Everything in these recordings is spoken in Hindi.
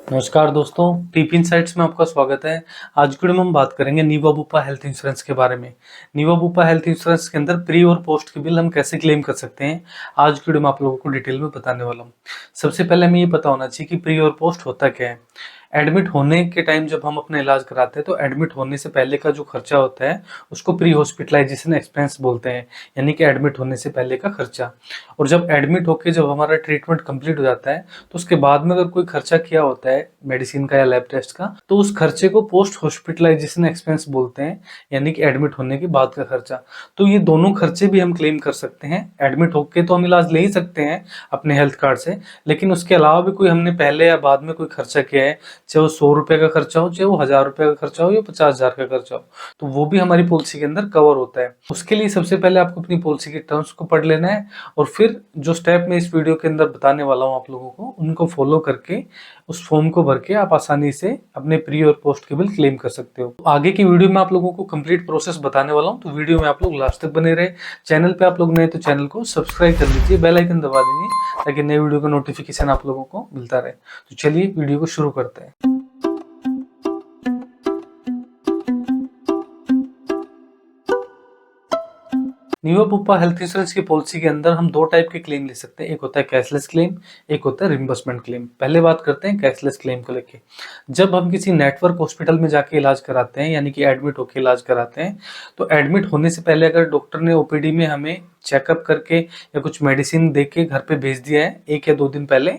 नमस्कार दोस्तों, टीपी इनसाइट्स में आपका स्वागत है। आज की वीडियो में हम बात करेंगे नीवा बुपा हेल्थ इंश्योरेंस के बारे में। नीवा बुपा हेल्थ इंश्योरेंस के अंदर प्री और पोस्ट के बिल हम कैसे क्लेम कर सकते हैं, आज की वीडियो में आप लोगों को डिटेल में बताने वाला हूँ। सबसे पहले हमें ये पता होना चाहिए कि प्री और पोस्ट होता क्या है। एडमिट होने के टाइम जब हम अपना इलाज कराते हैं तो एडमिट होने से पहले का जो खर्चा होता है उसको प्री हॉस्पिटलाइजेशन एक्सपेंस बोलते हैं, यानी कि एडमिट होने से पहले का खर्चा। और जब एडमिट होके जब हमारा ट्रीटमेंट कंप्लीट हो जाता है तो उसके बाद में अगर कोई खर्चा किया होता है मेडिसिन का या लैब टेस्ट का, तो उस खर्चे को पोस्ट हॉस्पिटलाइजेशन एक्सपेंस बोलते हैं, यानी कि एडमिट होने के बाद का खर्चा। तो ये दोनों खर्चे भी हम क्लेम कर सकते हैं। एडमिट होके तो हम इलाज ले ही सकते हैं अपने हेल्थ कार्ड से, लेकिन उसके अलावा भी कोई हमने पहले या बाद में कोई खर्चा किया है, चाहे वो 100 रुपए का खर्चा हो, चाहे वो 1000 रुपए का खर्चा हो या 50,000 का खर्चा हो, तो वो भी हमारी पॉलिसी के अंदर कवर होता है। उसके लिए सबसे पहले आपको अपनी पॉलिसी के टर्म्स को पढ़ लेना है और फिर जो स्टेप मैं इस वीडियो के अंदर बताने वाला हूँ आप लोगों को, उनको फॉलो करके उस फॉर्म को भर के आप आसानी से अपने प्री और पोस्ट के बिल क्लेम कर सकते हो। तो आगे की वीडियो में आप लोगों को कंप्लीट प्रोसेस बताने वाला हूँ, तो वीडियो में आप लोग लास्ट तक बने रहे। चैनल पे आप लोग नए तो चैनल को सब्सक्राइब कर लीजिए, बेल आइकन दबा दीजिए ताकि नए वीडियो का नोटिफिकेशन आप लोगों को मिलता रहे। तो चलिए वीडियो को शुरू करते हैं। नीवा बुपा हेल्थ इंश्योरेंस की पॉलिसी के अंदर हम दो टाइप के क्लेम ले सकते हैं, एक होता है कैशलेस क्लेम, एक होता है रिम्बर्समेंट क्लेम। पहले बात करते हैं कैशलेस क्लेम को लेके। जब हम किसी नेटवर्क हॉस्पिटल में जाके इलाज कराते हैं, यानी कि एडमिट होकर इलाज कराते हैं, तो एडमिट होने से पहले अगर डॉक्टर ने ओपीडी में हमें चेकअप करके या कुछ मेडिसिन दे के घर पे भेज दिया है 1 या 2 दिन पहले,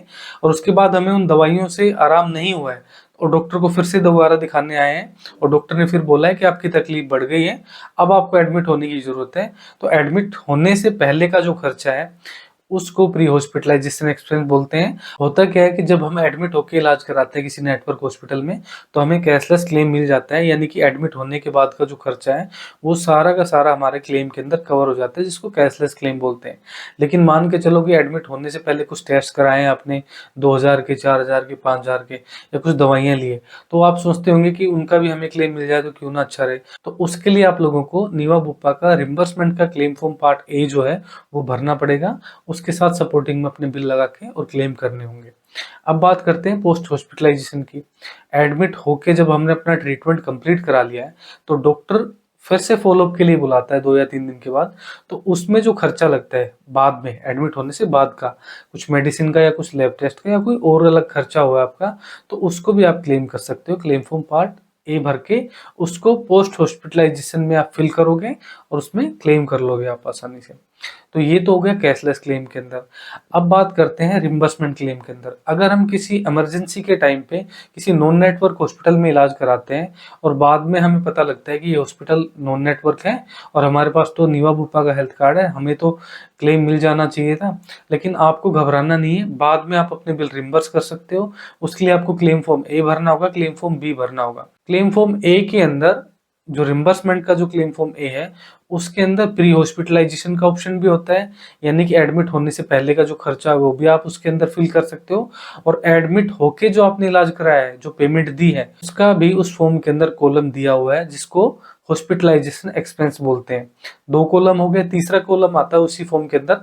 और उसके बाद हमें उन दवाइयों से आराम नहीं हुआ है और डॉक्टर को फिर से दोबारा दिखाने आए हैं और डॉक्टर ने फिर बोला है कि आपकी तकलीफ बढ़ गई है, अब आपको एडमिट होने की जरूरत है, तो एडमिट होने से पहले का जो खर्चा है उसको प्री हॉस्पिटलाइजेशन एक्सपेंस बोलते हैं। होता क्या है कि जब हम एडमिट होकर इलाज कराते हैं किसी नेटवर्क हॉस्पिटल में, तो हमें कैशलेस क्लेम मिल जाता है, यानी कि एडमिट होने के बाद का जो खर्चा है वो सारा का सारा हमारे क्लेम के अंदर कवर हो जाता है, जिसको कैशलेस क्लेम बोलते हैं। लेकिन मान के चलो कि एडमिट होने से पहले कुछ टेस्ट कराए हैं आपने, 2000 के, 4000 के, 5000 के, या कुछ दवाइयाँ लिए, तो आप सोचते होंगे कि उनका भी हमें क्लेम मिल जाए तो क्यों ना अच्छा रहे। तो उसके लिए आप लोगों को नीवा बुप्पा का रिम्बर्समेंट का क्लेम फॉर्म पार्ट ए जो है वो भरना पड़ेगा, उसके साथ सपोर्टिंग में अपने बिल लगा के और क्लेम करने होंगे। अब बात करते हैं पोस्ट हॉस्पिटलाइजेशन की। एडमिट होके जब हमने अपना ट्रीटमेंट कंप्लीट करा लिया है तो डॉक्टर फिर से फॉलोअप के लिए बुलाता है 2 या 3 दिन के बाद, तो उसमें जो खर्चा लगता है बाद में एडमिट होने से बाद का, कुछ मेडिसिन का या कुछ लैब टेस्ट का या कोई और अलग खर्चा हुआ आपका, तो उसको भी आप क्लेम कर सकते हो। क्लेम फॉर्म पार्ट ए भर के उसको पोस्ट हॉस्पिटलाइजेशन में आप फिल करोगे और उसमें क्लेम कर लोगे आप आसानी से। तो ये तो हो गया कैशलेस क्लेम के अंदर। अब बात करते हैं रिम्बर्समेंट क्लेम के अंदर। अगर हम किसी इमरजेंसी के टाइम पे किसी नॉन नेटवर्क हॉस्पिटल में इलाज कराते हैं और बाद में हमें पता लगता है कि ये हॉस्पिटल नॉन नेटवर्क है और हमारे पास तो नीवा बुपा का हेल्थ कार्ड है, हमें तो क्लेम मिल जाना चाहिए था, लेकिन आपको घबराना नहीं है, बाद में आप अपने बिल रिम्बर्स कर सकते हो। उसके लिए आपको क्लेम फॉर्म ए भरना होगा, क्लेम फॉर्म बी भरना होगा। क्लेम फॉर्म ए के अंदर जो रिम्बर्समेंट का जो क्लेम फॉर्म ए है उसके अंदर प्री हॉस्पिटलाइजेशन का ऑप्शन भी होता है, यानी कि एडमिट होने से पहले का जो खर्चा है वो भी आप उसके अंदर फिल कर सकते हो, और एडमिट होके जो आपने इलाज कराया है, जो पेमेंट दी है, उसका भी उस फॉर्म के अंदर कॉलम दिया हुआ है जिसको हॉस्पिटलाइजेशन एक्सपेंस बोलते हैं। 2 कॉलम हो गए, तीसरा कॉलम आता है उसी फॉर्म के अंदर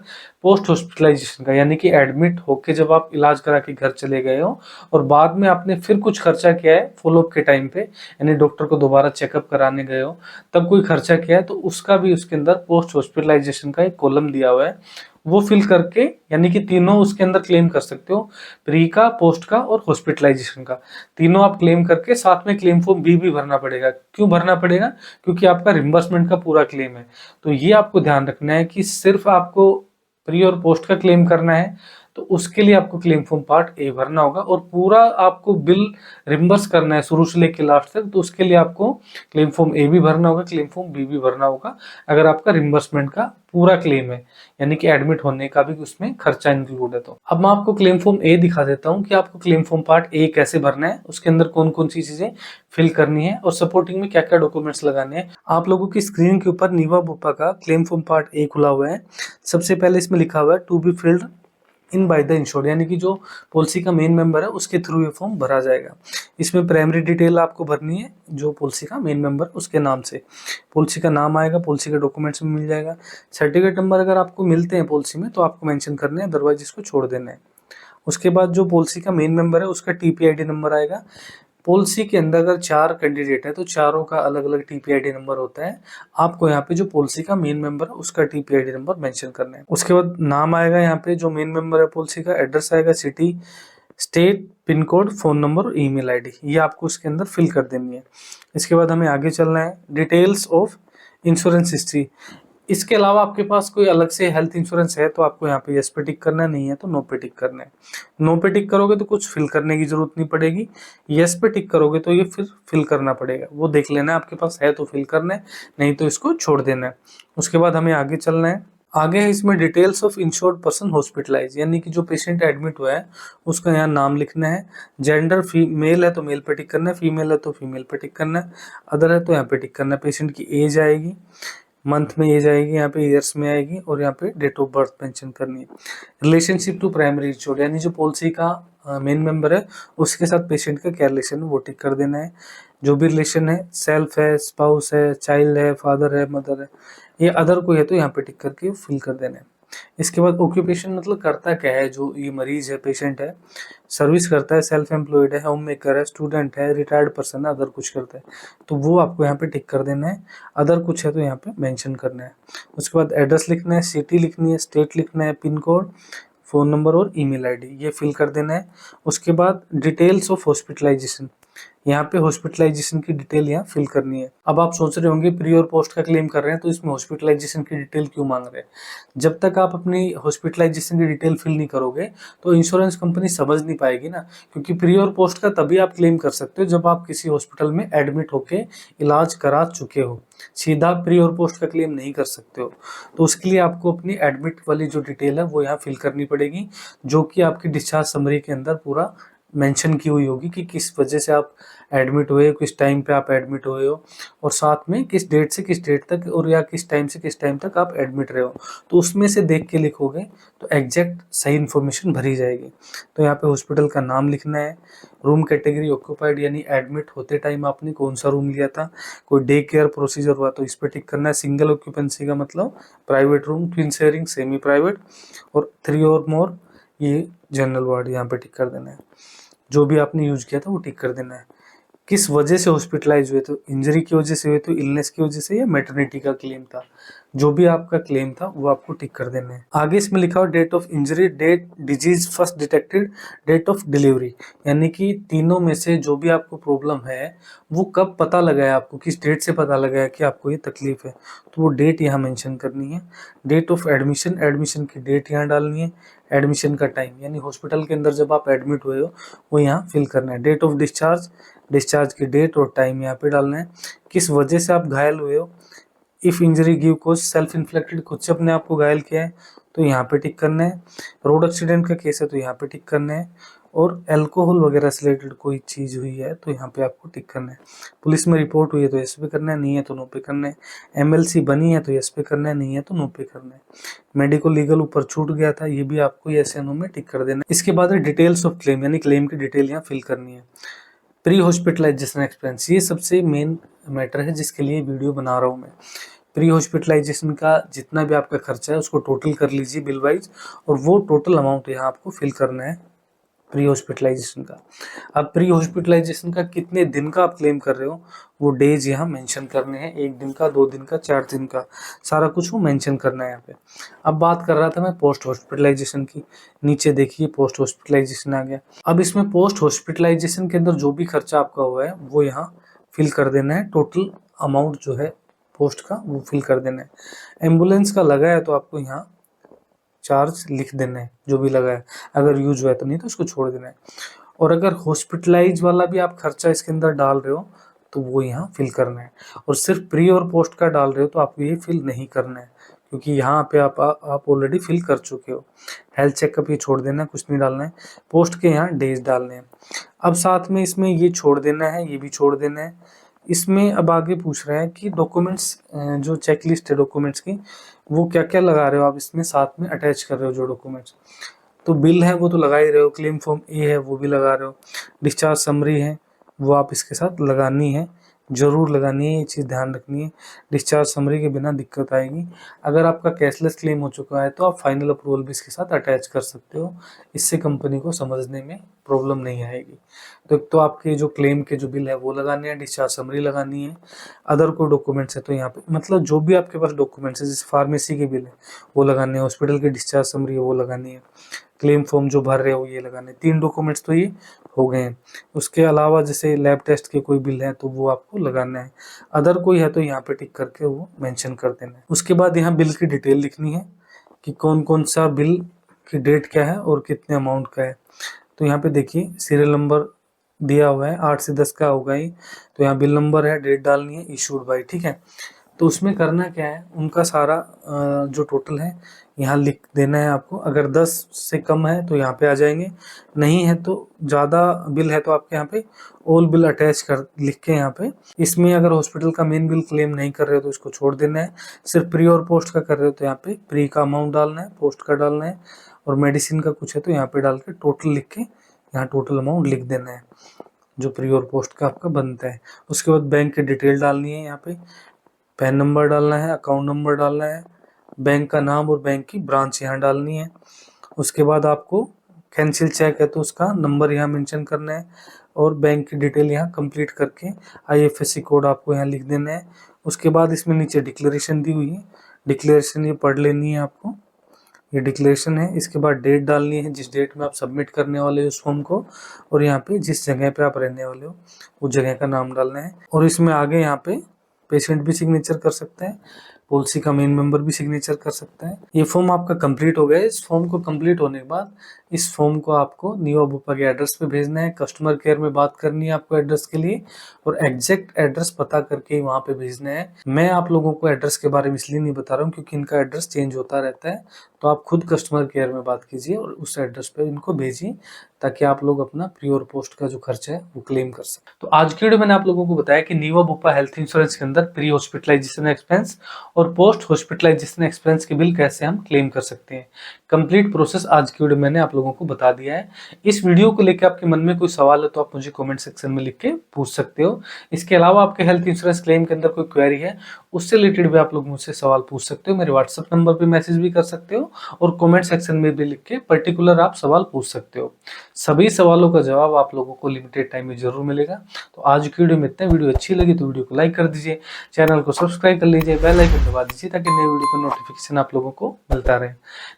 पोस्ट हॉस्पिटलाइजेशन का, यानी कि एडमिट होके जब आप इलाज करा के घर चले गए हो और बाद में आपने फिर कुछ खर्चा किया है फॉलोअप के टाइम पे, यानी डॉक्टर को दोबारा चेकअप कराने गए हो तब कोई खर्चा किया है, तो उसका भी उसके अंदर पोस्ट हॉस्पिटलाइजेशन का एक कॉलम दिया हुआ है, वो फिल करके, यानी कि तीनों उसके अंदर क्लेम कर सकते हो, प्री का, पोस्ट का और हॉस्पिटलाइजेशन का। तीनों आप क्लेम करके साथ में क्लेम फॉर्म बी भी भरना पड़ेगा। क्यों भरना पड़ेगा? क्योंकि आपका रिम्बर्समेंट का पूरा क्लेम है। तो ये आपको ध्यान रखना है कि सिर्फ आपको प्री और पोस्ट का क्लेम करना है, तो उसके लिए आपको क्लेम फॉर्म पार्ट ए भरना होगा, और पूरा आपको बिल रिम्बर्स करना है शुरू से लेकर लास्ट तक, तो उसके लिए आपको क्लेम फॉर्म ए भी भरना होगा, क्लेम फॉर्म बी भी भरना होगा, अगर आपका रिम्बर्समेंट का पूरा क्लेम है, यानी कि एडमिट होने का भी उसमें खर्चा इंक्लूड है। तो अब मैं आपको क्लेम फॉर्म ए दिखा देता हूँ कि आपको क्लेम फॉर्म पार्ट ए कैसे भरना है, उसके अंदर कौन कौन सी चीजें फिल करनी है और सपोर्टिंग में क्या क्या डॉक्यूमेंट्स लगाने हैं। आप लोगों की स्क्रीन के ऊपर नीवा बुपा का क्लेम फॉर्म पार्ट ए खुला हुआ है। सबसे पहले इसमें लिखा हुआ है to be filled in by the insured, यानी कि जो पॉलिसी का मेन मेंबर है उसके थ्रू ये फॉर्म भरा जाएगा। इसमें प्राइमरी डिटेल आपको भरनी है, जो पॉलिसी का मेन मेंबर उसके नाम से पॉलिसी का नाम आएगा, पॉलिसी के डॉक्यूमेंट्स में मिल जाएगा। सर्टिफिकेट नंबर अगर आपको मिलते हैं पॉलिसी में तो आपको मेंशन करने हैं, अदरवाइज इसको छोड़ देना है। उसके बाद जो पॉलिसी का मेन मेंबर है उसका टीपीआईडी नंबर आएगा। पॉलिसी के अंदर अगर 4 कैंडिडेट है तो चारों का अलग अलग टीपीआईडी नंबर होता है। आपको यहाँ पे जो पॉलिसी का मेन मेंबर है उसका टीपीआईडी नंबर मेंशन करना है। उसके बाद नाम आएगा, यहाँ पे जो मेन मेंबर है पॉलिसी का, एड्रेस आएगा, city, state, pin code, phone number और ईमेल आईडी, ये आपको इसके अंदर फिल कर देनी है। इसके बाद हमें आगे चलना है, डिटेल्स ऑफ इंश्योरेंस हिस्ट्री। इसके अलावा आपके पास कोई अलग से हेल्थ इंश्योरेंस है तो आपको यहाँ पे यस पे टिक करना है, नहीं है तो नो पे टिक करना है। नो पे टिक करोगे तो कुछ फिल करने की जरूरत नहीं पड़ेगी, यस पे टिक करोगे तो ये फिर फिल करना पड़ेगा। वो देख लेना है, आपके पास है तो फिल करना है, नहीं तो इसको छोड़ देना है। उसके बाद हमें आगे चलना है। आगे है इसमें details of insured person hospitalise, यानी कि जो पेशेंट एडमिट हुआ है उसका यहाँ नाम लिखना है। जेंडर फीमेल है तो मेल पे टिक करना है, फीमेल है तो फीमेल पे टिक करना है, अदर है तो यहाँ पे टिक करना है। पेशेंट की एज आएगी, मंथ में एज आएगी, यहाँ पे ईयर्स में आएगी, और यहाँ पे डेट ऑफ बर्थ मेंशन करनी है। रिलेशनशिप टू प्राइमरी इंश्योर्ड, यानी जो पॉलिसी का मेन मेंबर है उसके साथ पेशेंट का क्या रिलेशन है वो टिक कर देना है। जो भी रिलेशन है, सेल्फ है, स्पाउस है, चाइल्ड है, फादर है, मदर है, ये अदर कोई है तो यहाँ पे टिक करके फिल कर देना है। इसके बाद ऑक्यूपेशन मतलब करता क्या है जो ये मरीज है, पेशेंट है, सर्विस करता है, सेल्फ एम्प्लॉयड है, होम मेकर है, स्टूडेंट है, रिटायर्ड पर्सन है, अदर कुछ करता है तो वो आपको यहाँ पे टिक कर देना है। अदर कुछ है तो यहाँ पे मेंशन करना है। उसके बाद एड्रेस लिखना है, सिटी लिखनी है, स्टेट लिखना है, पिन कोड, फ़ोन नंबर और ईमेल आईडी, ये फिल कर देना है। उसके बाद डिटेल्स ऑफ हॉस्पिटलाइजेशन, यहाँ पे हॉस्पिटलाइजेशन की डिटेल यहाँ फिल करनी है। अब आप सोच रहे होंगे प्री और पोस्ट का क्लेम कर रहे हैं तो इसमें हॉस्पिटलाइजेशन की डिटेल क्यों मांग रहे हैं। जब तक आप अपनी हॉस्पिटलाइजेशन की डिटेल फिल नहीं करोगे तो इंश्योरेंस कंपनी समझ नहीं पाएगी ना, क्योंकि प्री और पोस्ट का तभी आप क्लेम कर सकते हो जब आप किसी हॉस्पिटल में एडमिट होके इलाज करा चुके हो। सीधा प्री और पोस्ट का क्लेम नहीं कर सकते हो, तो उसके लिए आपको अपनी एडमिट वाली जो डिटेल है वो यहाँ फिल करनी पड़ेगी, जो कि आपकी डिस्चार्ज समरी के अंदर पूरा मेंशन की हुई होगी कि किस वजह से आप एडमिट हुए, किस टाइम पे आप एडमिट हुए हो, और साथ में किस डेट से किस डेट तक, और या किस टाइम से किस टाइम तक आप एडमिट रहे हो। तो उसमें से देख के लिखोगे तो एग्जैक्ट सही इन्फॉर्मेशन भरी जाएगी। तो यहाँ पे हॉस्पिटल का नाम लिखना है, रूम कैटेगरी ऑक्यूपाइड, यानी एडमिट होते टाइम आपने कौन सा रूम लिया था, कोई डे केयर प्रोसीजर हुआ तो इस पर टिक करना है। सिंगल ऑक्यूपेंसी का मतलब private room, twin sharing, semi private, और 3 और मोर ये जनरल वार्ड, यहाँ पे टिक कर देना है। जो भी आपने यूज किया था वो टिक कर देना है। किस वजह से हॉस्पिटलाइज हुए, तो इंजरी की वजह से हुए, तो इलनेस की वजह से, या मैटरनिटी का क्लेम था, जो भी आपका क्लेम था वो आपको टिक कर देना है। आगे इसमें लिखा हो date of injury, date disease first detected, date of delivery, यानी कि तीनों में से जो भी आपको प्रॉब्लम है वो कब पता लगा है, आपको किस डेट से पता लगा है कि आपको ये तकलीफ है, तो वो डेट यहाँ मेंशन करनी है। डेट ऑफ एडमिशन, एडमिशन की डेट यहाँ डालनी है। एडमिशन का टाइम, यानी हॉस्पिटल के अंदर जब आप एडमिट हुए हो वो यहाँ फिल करना है। डेट ऑफ डिस्चार्ज, डिस्चार्ज की डेट और टाइम यहाँ पे डालना है। किस वजह से आप घायल हुए हो, if injury give cause, self inflicted, खुद से अपने आप को घायल किया है तो यहाँ पे टिक करना है। रोड एक्सीडेंट का केस है तो यहाँ पे टिक करना है। और अल्कोहल वगैरह से रिलेटेड कोई चीज़ हुई है तो यहाँ पे आपको टिक करना है। पुलिस में रिपोर्ट हुई है तो यस पे करना है, नहीं है तो नो पे करना है। एमएलसी बनी है तो यस पे करना है, नहीं है तो नो पे करना है। मेडिकल लीगल ऊपर छूट गया था, ये भी आपको यस या नो में टिक कर देना है। इसके बाद है डिटेल्स ऑफ क्लेम, यानी क्लेम की डिटेल यहाँ फिल करनी है। प्री हॉस्पिटलाइजेशन एक्सपेंस, ये सबसे मेन मैटर है जिसके लिए वीडियो बना रहा हूँ मैं। प्री हॉस्पिटलाइजेशन का जितना भी आपका खर्चा है उसको टोटल कर लीजिए बिल वाइज, और वो टोटल अमाउंट यहाँ आपको फिल करना है प्री हॉस्पिटलाइजेशन का। अब प्री हॉस्पिटलाइजेशन का कितने दिन का आप क्लेम कर रहे हो वो डेज यहाँ मेंशन करने हैं, 1 दिन का, 2 दिन का, 4 दिन का, सारा कुछ वो मेंशन करना है यहाँ पे। अब बात कर रहा था मैं पोस्ट हॉस्पिटलाइजेशन की, नीचे देखिए पोस्ट हॉस्पिटलाइजेशन आ गया। अब इसमें पोस्ट हॉस्पिटलाइजेशन के अंदर जो भी खर्चा आपका हुआ है वो यहाँ फिल कर देना है। टोटल अमाउंट जो है पोस्ट का वो फिल कर देना है। एम्बुलेंस का लगा है तो आपको यहाँ चार्ज लिख देना है जो भी लगा है, अगर यूज हुआ है तो, नहीं तो उसको छोड़ देना है। और अगर हॉस्पिटलाइज वाला भी आप खर्चा इसके अंदर डाल रहे हो तो वो यहाँ फिल करना है। और सिर्फ प्री और पोस्ट का डाल रहे हो तो आपको ये फिल नहीं करना है, क्योंकि यहाँ पे आप ऑलरेडी फिल कर चुके हो। हेल्थ चेकअप ये छोड़ देना है, कुछ नहीं डालना है। पोस्ट के यहाँ डेज डालने हैं। अब साथ में इसमें ये छोड़ देना है, ये भी छोड़ देना है। इसमें अब आगे पूछ रहे हैं कि डॉक्यूमेंट्स, जो चेकलिस्ट है डॉक्यूमेंट्स की, वो क्या क्या लगा रहे हो आप इसमें साथ में अटैच कर रहे हो जो डॉक्यूमेंट्स। तो बिल है वो तो लगा ही रहे हो, क्लेम फॉर्म ए है वो भी लगा रहे हो, डिस्चार्ज समरी है वो आप इसके साथ लगानी है। जरूर लगानी है, ये चीज़ ध्यान रखनी है। डिस्चार्ज समरी के बिना दिक्कत आएगी। अगर आपका कैशलेस क्लेम हो चुका है तो आप फाइनल अप्रूवल भी इसके साथ अटैच कर सकते हो, इससे कंपनी को समझने में प्रॉब्लम नहीं आएगी। तो एक तो आपके जो क्लेम के जो बिल है वो लगाने हैं, डिस्चार्ज समरी लगानी है। अदर कोई डॉक्यूमेंट्स है तो यहाँ पे मतलब जो भी आपके पास डॉक्यूमेंट्स है, जैसे फार्मेसी के बिल है वो लगाने हैं, हॉस्पिटल की डिस्चार्ज समरी है वो लगानी है, क्लेम फॉर्म जो भर रहे हो ये लगाने, 3 डॉक्यूमेंट्स तो ये हो गए हैं। उसके अलावा जैसे लैब टेस्ट के कोई बिल है तो वो आपको लगाना है। अदर कोई है तो यहाँ पे टिक करके वो मेंशन कर देना है। उसके बाद यहाँ बिल की डिटेल लिखनी है कि कौन कौन सा बिल की डेट क्या है और कितने अमाउंट का है। तो यहाँ पे देखिए सीरियल नंबर दिया हुआ है, 8 से 10 का होगा ही। तो यहाँ बिल नंबर है, डेट डालनी है, इशूड बाय, ठीक है। तो उसमें करना क्या है, उनका सारा जो टोटल है यहाँ लिख देना है आपको। अगर 10 से कम है तो यहाँ पे आ जाएंगे, नहीं है तो ज़्यादा बिल है तो आपके यहाँ पे ऑल बिल अटैच कर लिख के यहाँ पे। इसमें अगर हॉस्पिटल का मेन बिल क्लेम नहीं कर रहे हो तो इसको छोड़ देना है। सिर्फ प्री और पोस्ट का कर रहे हो तो यहाँ पे प्री का अमाउंट डालना है, पोस्ट का डालना है, और मेडिसिन का कुछ है तो यहाँ पे डाल के टोटल लिख के यहाँ टोटल अमाउंट लिख देना है जो प्री और पोस्ट का आपका बनता है। उसके बाद बैंक की डिटेल डालनी है, यहाँ पे पैन नंबर डालना है, अकाउंट नंबर डालना है, बैंक का नाम और बैंक की ब्रांच यहाँ डालनी है। उसके बाद आपको कैंसिल चेक है तो उसका नंबर यहाँ मेंशन करना है, और बैंक की डिटेल यहाँ कंप्लीट करके IFSC कोड आपको यहाँ लिख देना है। उसके बाद इसमें नीचे डिक्लेरेशन दी हुई है, डिक्लेरेशन ये पढ़ लेनी है आपको, ये डिक्लेरेशन है। इसके बाद डेट डालनी है, जिस डेट में आप सबमिट करने वाले हो उस फॉर्म को, और यहाँ पे जिस जगह पे आप रहने वाले हो उस जगह का नाम डालना है। और इसमें आगे यहाँ पे पेशेंट भी सिग्नेचर कर सकता है, पॉलिसी का मेन मेंबर भी सिग्नेचर कर सकता है। ये फॉर्म आपका कंप्लीट हो गया है। इस फॉर्म को कंप्लीट होने के बाद इस फॉर्म को आपको न्यू भोपाल के एड्रेस पे भेजना है। कस्टमर केयर में बात करनी है आपको एड्रेस के लिए, और एग्जैक्ट एड्रेस पता करके ही वहाँ पे भेजना है। मैं आप लोगों को एड्रेस के बारे में इसलिए नहीं बता रहा हूँ क्योंकि इनका एड्रेस चेंज होता रहता है, तो आप खुद कस्टमर केयर में बात कीजिए और उस एड्रेस पे इनको भेजिए, ताकि आप लोग अपना प्री और पोस्ट का जो खर्चा है वो क्लेम कर सकें। तो आज की वीडियो मैंने आप लोगों को बताया कि नीवा बुपा हेल्थ इंश्योरेंस के अंदर प्री हॉस्पिटलाइजेशन एक्सपेंस और पोस्ट हॉस्पिटलाइजेशन एक्सपेंस के बिल कैसे हम क्लेम कर सकते हैं। कंप्लीट प्रोसेस आज की वीडियो मैंने आप लोगों को बता दिया है। इस वीडियो को लेकर आपके मन में कोई सवाल है तो आप मुझे कमेंट सेक्शन में लिख के पूछ सकते हो। इसके अलावा आपके हेल्थ इंश्योरेंस क्लेम के अंदर कोई क्वेरी है उससे रिलेटेड भी आप लोग मुझसे सवाल पूछ सकते हो। मेरे व्हाट्सएप नंबर पे मैसेज भी कर सकते हो और कमेंट सेक्शन में भी लिख के पर्टिकुलर आप सवाल पूछ सकते हो। सभी सवालों का जवाब आप लोगों को लिमिटेड टाइम में जरूर मिलेगा। तो आज की वीडियो में इतना। वीडियो अच्छी लगी तो वीडियो को लाइक कर दीजिए, चैनल को सब्सक्राइब कर लीजिए, बेल आइकन दबा दीजिए ताकि नई वीडियो का नोटिफिकेशन आप लोगों को मिलता रहे।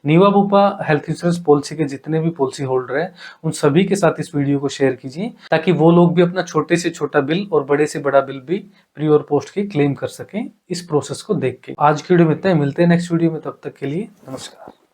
नीवा बुपा हेल्थ इंश्योरेंस पॉलिसी के जितने भी पॉलिसी होल्डर हैं उन सभी के साथ इस वीडियो को शेयर कीजिए, ताकि वो लोग भी अपना छोटे से छोटा बिल और बड़े से बड़ा बिल भी प्री और पोस्ट के क्लेम कर सकें इस प्रोसेस को देख के। आज की वीडियो में इतना ही, मिलते हैं नेक्स्ट वीडियो में, तब तक के लिए नमस्कार।